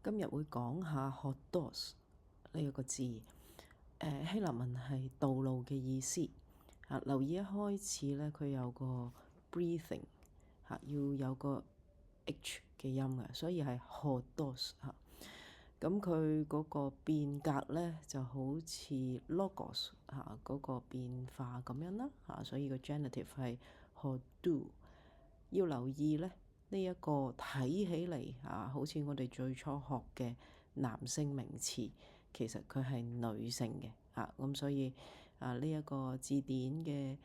今日會講下 hodos 呢一個字，希臘文係道路嘅意思。留意一開始咧，佢有個 breathing 要有個 H 嘅音嘅，所以係 hodos 咁佢嗰個變格咧就好似 logos 嗰個變化咁樣啦所以個 genitive 係 hodo。要留意咧。呢一個睇起嚟好似我哋最初學嘅男性名詞，其實佢係女性嘅咁所以呢一個字典嘅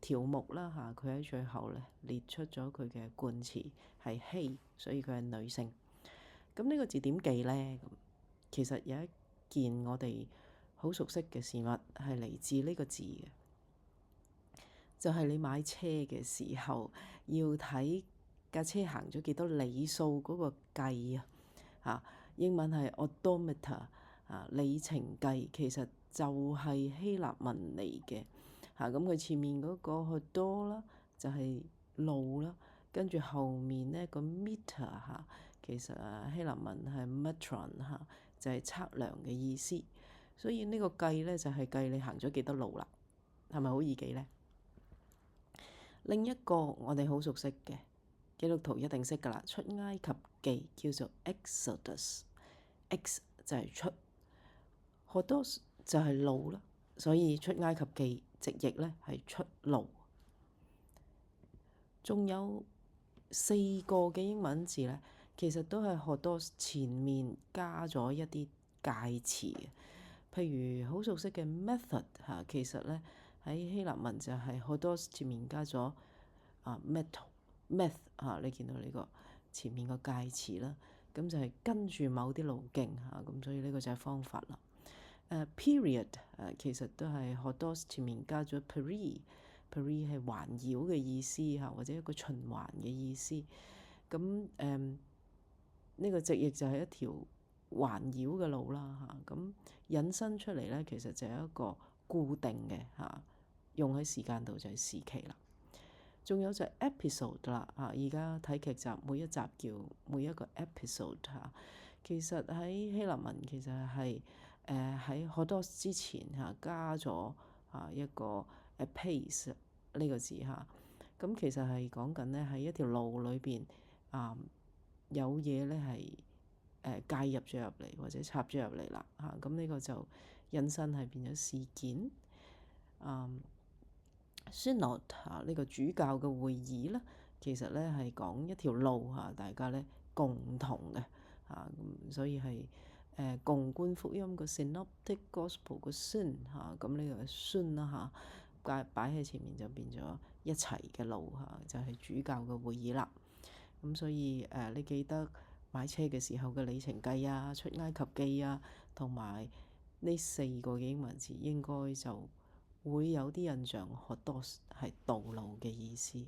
條目啦佢喺最後咧列出咗佢嘅冠詞係 he，所以佢係女性。咁呢個字點記咧？其實有一件我哋好熟悉嘅事物係嚟自呢個字嘅。就係你買車嘅時候，要睇架車行咗幾多里數嗰個計英文係 odometer 里程計，其實就係希臘文嚟嘅咁佢前面嗰個 hodo 啦，就係路啦，跟住後面呢個 meter 其實希臘文係 metron 就係測量嘅意思。所以呢個計咧就係計你行咗幾多路啦，係咪好易記咧？另一個我哋好熟悉嘅基督徒一定識㗎啦，出埃及記叫做 Exodus，X 就係出，hodos 就係路啦，所以出埃及記直譯咧係出路。仲有四個嘅英文字咧，其實都係 hodos 前面加咗一啲介詞嘅，譬如好熟悉嘅 method 其實咧喺希臘文就係 hodos 前面加咗meth 你見到呢個前面個介詞啦，咁就係跟住某啲路徑咁所以呢個就係方法啦。period 其實都係 hodos 前面加咗 peri 係環繞嘅意思或者一個循環嘅意思。咁呢個直譯就係一條環繞嘅路啦咁引申出嚟咧，其實就係一個固定嘅用喺時間度就係時期啦。仲有就係 episode 啦而家睇劇集每一集叫每一個 episode 其實喺希臘文其實係喺hodos之前加咗一個 pace 呢個字咁其實係講緊咧喺一條路裏邊有嘢咧係介入咗入嚟或者插咗入嚟啦咁呢個就引申係變咗事件。synod 呢個主教嘅會議咧，其實咧係講一條路大家咧共同嘅所以係共觀福音個 synoptic gospel 個 syn 咁呢個 syn 啦擺喺前面就變咗一齊嘅路就係主教嘅會議啦。咁所以你記得買車嘅時候嘅里程計出埃及記同埋呢四個嘅英文字應該就會有啲印象，hodos係道路嘅意思。